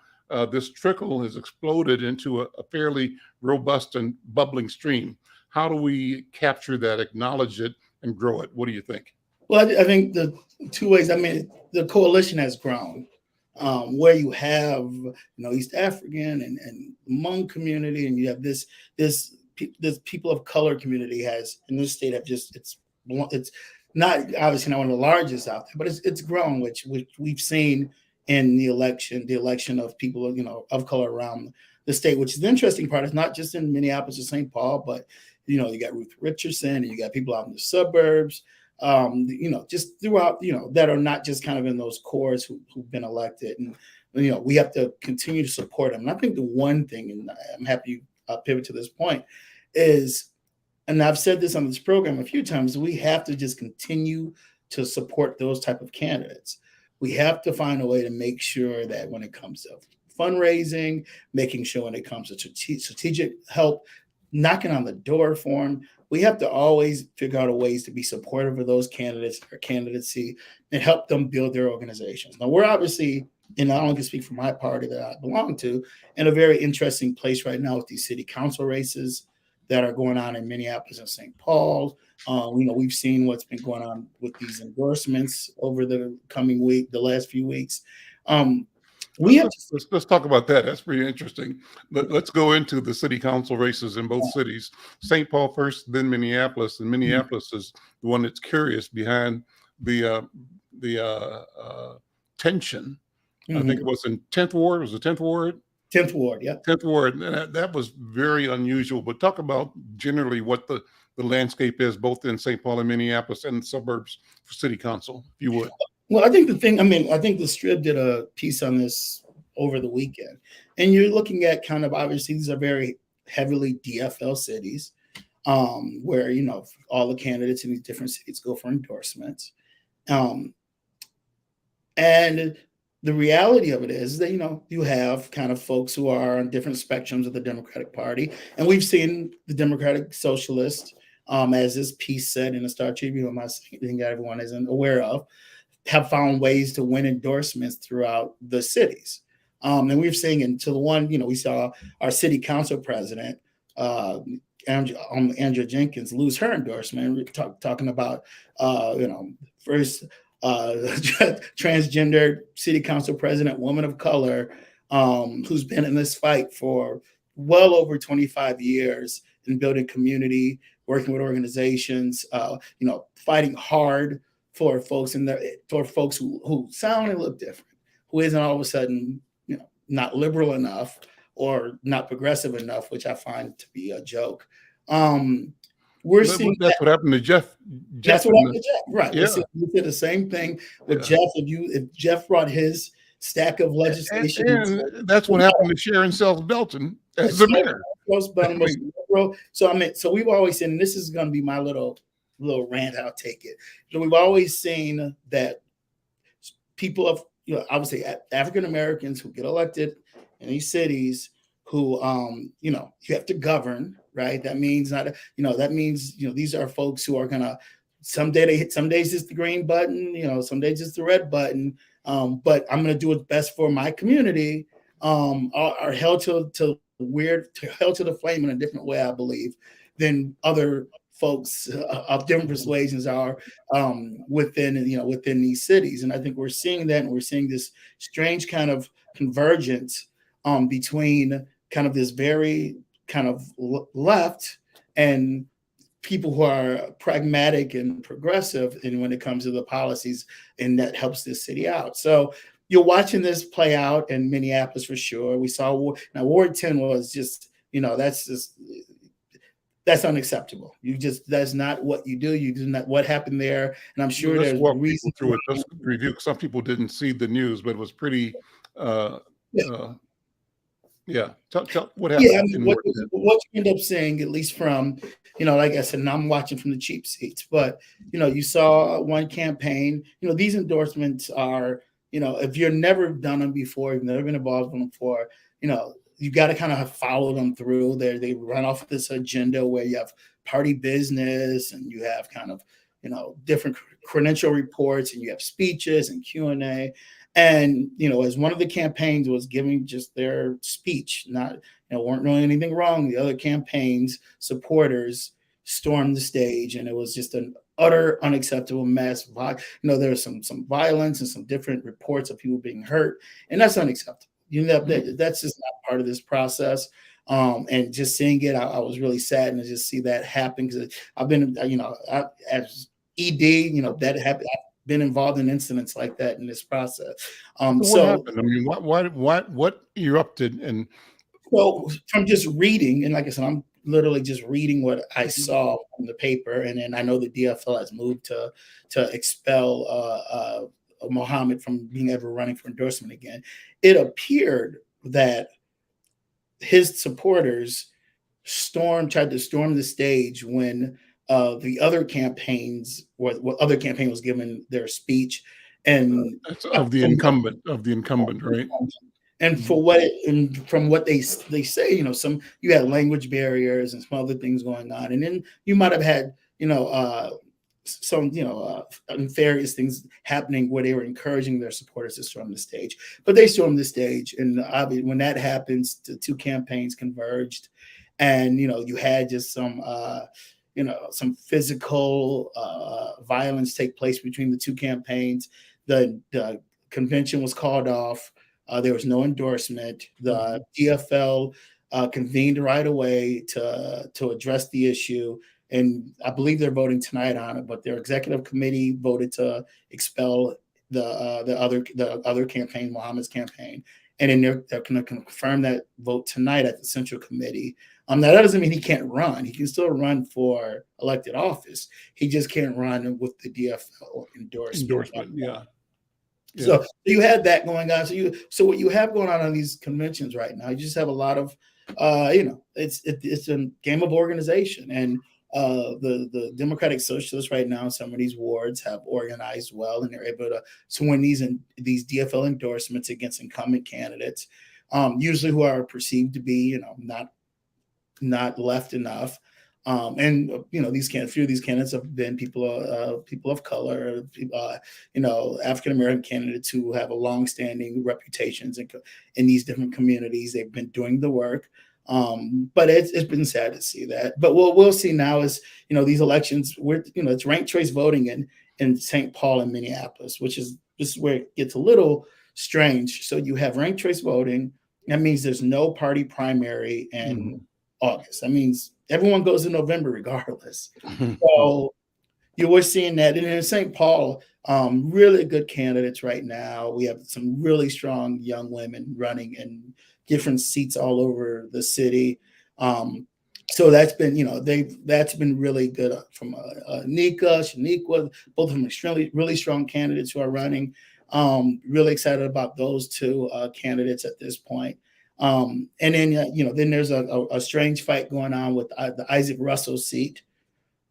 this trickle has exploded into a fairly robust and bubbling stream. How do we capture that, acknowledge it, and grow it? What do you think? Well, I think the two ways. I mean, the coalition has grown, where you have East African and Hmong community, and you have this people of color community has in this state have just it's not obviously not one of the largest out there, but it's grown, which we've seen in the election of people of color around the state. Which is the interesting part. It's not just in Minneapolis or St. Paul, but you got Ruth Richardson, and you got people out in the suburbs. Just throughout, that are not just kind of in those cores who've been elected, and we have to continue to support them. And I think the one thing, and I'm happy you pivot to this point, is, and I've said this on this program a few times, we have to just continue to support those type of candidates. We have to find a way to make sure that when it comes to fundraising, making sure when it comes to strategic help, knocking on the door for them, we have to always figure out ways to be supportive of those candidates or candidacy and help them build their organizations. Now, we're obviously, and I only can speak for my party that I belong to, in a very interesting place right now with these city council races that are going on in Minneapolis and St. Paul. We've seen what's been going on with these endorsements over the last few weeks. Let's talk about that. That's pretty interesting. Let's go into the city council races in both cities. St. Paul first, then Minneapolis, and Minneapolis is the one that's curious behind the tension. I think it was in 10th Ward. Was it 10th Ward? 10th Ward, yeah. 10th Ward. And that was very unusual. But talk about generally what the landscape is, both in St. Paul and Minneapolis and the suburbs for city council, if you would. Well, I think I think the Strip did a piece on this over the weekend. And you're looking at kind of, obviously, these are very heavily DFL cities, where, all the candidates in these different cities go for endorsements. And the reality of it is that, you have kind of folks who are on different spectrums of the Democratic Party. And we've seen the Democratic Socialists, as this piece said in the Star Tribune, I'm not saying that everyone isn't aware of, have found ways to win endorsements throughout the cities. And we've seen into the one, we saw our city council president, Andrea Jenkins, lose her endorsement. We're talking about, first transgender city council president, woman of color, who's been in this fight for well over 25 years in building community, working with organizations, fighting hard for folks who sound and look different, who isn't all of a sudden, not liberal enough or not progressive enough, which I find to be a joke. Seeing that's what happened to Jeff. That's what happened to Jeff, right? Yeah. We did the same thing with Jeff. If Jeff brought his stack of legislation, and that's what happened to Sharon Sells Belton as the mayor. Most liberal bro. So I mean, so we've always seen, and this is going to be my little rant. I'll take it. So we've always seen that people of, I would say African Americans who get elected in these cities, who you have to govern, right? That means these are folks who are gonna, some days it's the green button, some days it's the red button. But I'm gonna do what's best for my community. Are held to held to the flame in a different way, I believe, than other folks of different persuasions are within these cities. And I think we're seeing that, and we're seeing this strange kind of convergence between kind of this very kind of left and people who are pragmatic and progressive, and when it comes to the policies, and that helps this city out. So you're watching this play out in Minneapolis for sure. We saw now Ward 10 was just, that's unacceptable. That's not what you do. You do not what happened there. And I'm sure Let's there's walk reasons people through it. Let's review. Some people didn't see the news, but it was pretty. Yeah. Tell what happened. Yeah, I mean, what you end up seeing, at least from, like I said, and I'm watching from the cheap seats, but you saw one campaign. These endorsements are, if you've never done them before, you've never been involved in them before, you got to kind of follow them through. They run off this agenda where you have party business, and you have kind of, different credential reports, and you have speeches and Q&A. And, as one of the campaigns was giving just their speech, not, weren't doing anything wrong, the other campaigns' supporters stormed the stage, and it was just an utter unacceptable mess. There was some violence and some different reports of people being hurt, and that's unacceptable. That's just not part of this process. And just seeing it, I was really saddened to just see that happen, because I've been, as ED, that happened. I've been involved in incidents like that in this process. What happened? I mean, what erupted? And well, from just reading, and like I said, I'm literally just reading what I saw on the paper, and then I know the DFL has moved to expel Mohammed from being ever running for endorsement again. It appeared that his supporters tried to storm the stage when the other campaigns, what other campaign was given their speech, and of the incumbent, right? And from what they say, you had language barriers and some other things going on, and then you might have had some nefarious things happening where they were encouraging their supporters to storm the stage. But they stormed the stage, and obviously when that happens, the two campaigns converged, and you had just some physical violence take place between the two campaigns. The convention was called off. There was no endorsement. The DFL convened right away to address the issue, and I believe they're voting tonight on it. But their executive committee voted to expel the other campaign, Mohammed's campaign, and then they're going to confirm that vote tonight at the Central Committee. Now that doesn't mean he can't run. He can still run for elected office. He just can't run with the DFL endorsement. Yeah. So you had that going on. So what you have going on these conventions right now, you just have a lot of, it's a game of organization, and the Democratic Socialists right now in some of these wards have organized well, and they're able to win these DFL endorsements against incumbent candidates, usually who are perceived to be, not left enough. And a few of these candidates have been people of color, African American candidates who have a long-standing reputations in these different communities. They've been doing the work, but it's been sad to see that. But what we'll see now is these elections. It's ranked choice voting in St. Paul and Minneapolis, this is where it gets a little strange. So you have ranked choice voting. That means there's no party primary in August. That means everyone goes in November regardless. So you were seeing that. And in St. Paul, really good candidates right now. We have some really strong young women running in different seats all over the city. So that's been really good from Shaniqua, both of them extremely, really strong candidates who are running. Really excited about those two candidates at this point. And then then there's a strange fight going on with the Isaac Russell seat.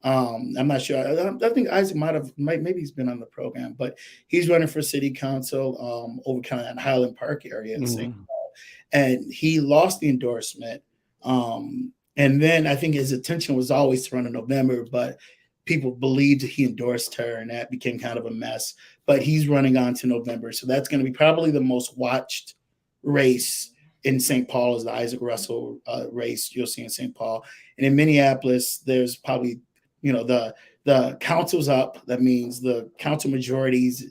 I'm not sure. I think Isaac maybe he's been on the program, but he's running for city council over kind of that Highland Park area in St. Mhm. Paul, and he lost the endorsement. And then I think his intention was always to run in November, but people believed he endorsed her, and that became kind of a mess. But he's running on to November, so that's going to be probably the most watched race in St. Paul is the Isaac Russell race you'll see in St. Paul. And in Minneapolis, there's probably the council's up. That means the council majorities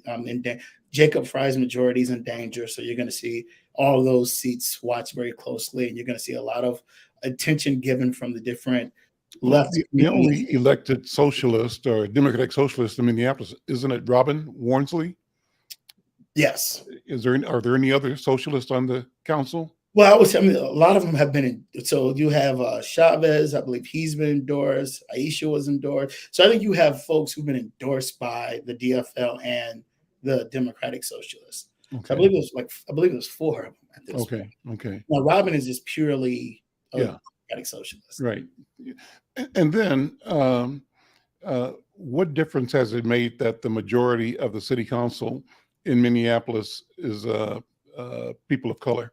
Jacob Fry's majority is in danger. So you're going to see all those seats watched very closely, and you're going to see a lot of attention given from the different Well, left the communities. only elected socialist or Democratic socialist in Minneapolis, isn't it Robin Warnsley? Yes. Are there any other socialists on the council? Well, I mean, a lot of them have been so you have Chavez, I believe he's been endorsed. Aisha was endorsed. So I think you have folks who've been endorsed by the DFL and the Democratic Socialists. So Okay. I believe it was 4 of them at this point. Okay. Now Robin is just purely a Yeah. Democratic Socialist. Right. And then what difference has it made that the majority of the city council in Minneapolis is people of color?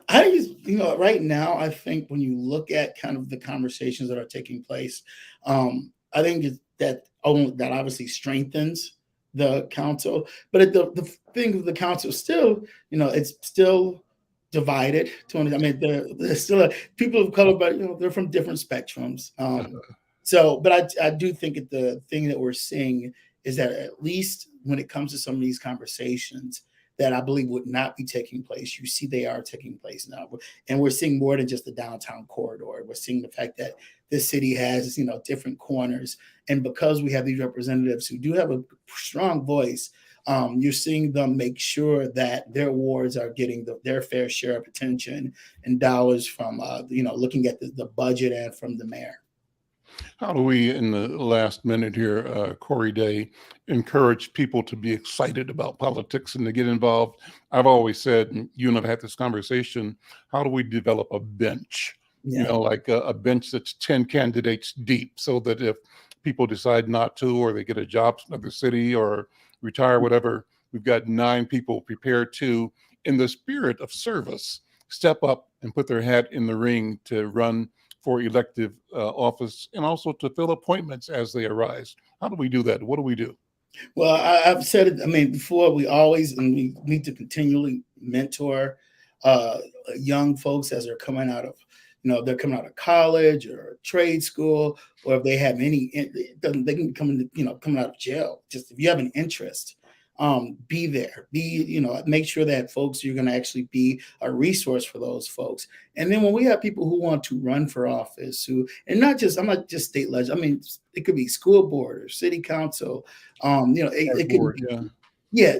I think right now, I think when you look at kind of the conversations that are taking place, I think that obviously strengthens the council. But the thing of the council still, it's still divided. I mean, there's still people of color, but they're from different spectrums. But I do think that the thing that we're seeing is that at least when it comes to some of these conversations that I believe would not be taking place, you see they are taking place now. And we're seeing more than just the downtown corridor. We're seeing the fact that this city has, different corners. And because we have these representatives who do have a strong voice, you're seeing them make sure that their wards are getting their fair share of attention and dollars from, looking at the budget and from the mayor. How do we, in the last minute here, Corey Day, encourage people to be excited about politics and to get involved? I've always said, and you and I've had this conversation, how do we develop a bench? Yeah. Like a bench that's 10 candidates deep, so that if people decide not to, or they get a job in another city or retire, whatever, we've got 9 people prepared to, in the spirit of service, step up and put their hat in the ring to run for elective office and also to fill appointments as they arise. How do we do that? What do we do? Well, I've said it. I mean, before we need to continually mentor young folks as they're coming out of, they're coming out of college or trade school, or if they have they can come in, coming out of jail. Just if you have an interest, be there, make sure that folks, you're going to actually be a resource for those folks. And then when we have people who want to run for office, I'm not just state legislature. I mean, it could be school board or city council. It could be, yeah,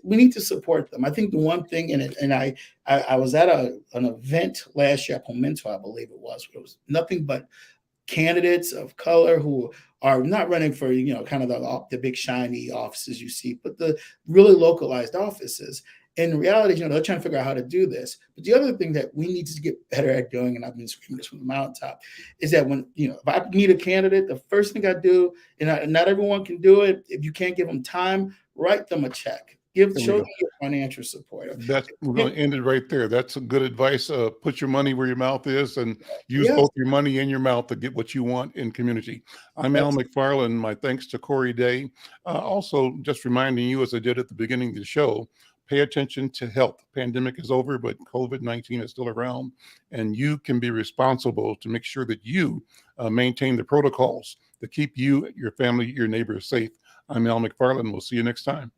we need to support them. I think the one thing, and I was at an event last year at Pomento, I believe it was nothing but candidates of color who are not running for, kind of the big shiny offices you see, but the really localized offices. In reality, they're trying to figure out how to do this. But the other thing that we need to get better at doing, and I've been screaming this from the mountaintop, is that when, if I meet a candidate, the first thing I do, and not everyone can do it, if you can't give them time, write them a check. Show them your financial support. We're going to end it right there. That's a good advice. Put your money where your mouth is, and use both your money and your mouth to get what you want in community. I'm Al McFarlane. My thanks to Corey Day. Also, just reminding you, as I did at the beginning of the show, pay attention to health. Pandemic is over, but COVID-19 is still around, and you can be responsible to make sure that you maintain the protocols to keep you, your family, your neighbors safe. I'm Al McFarlane. We'll see you next time.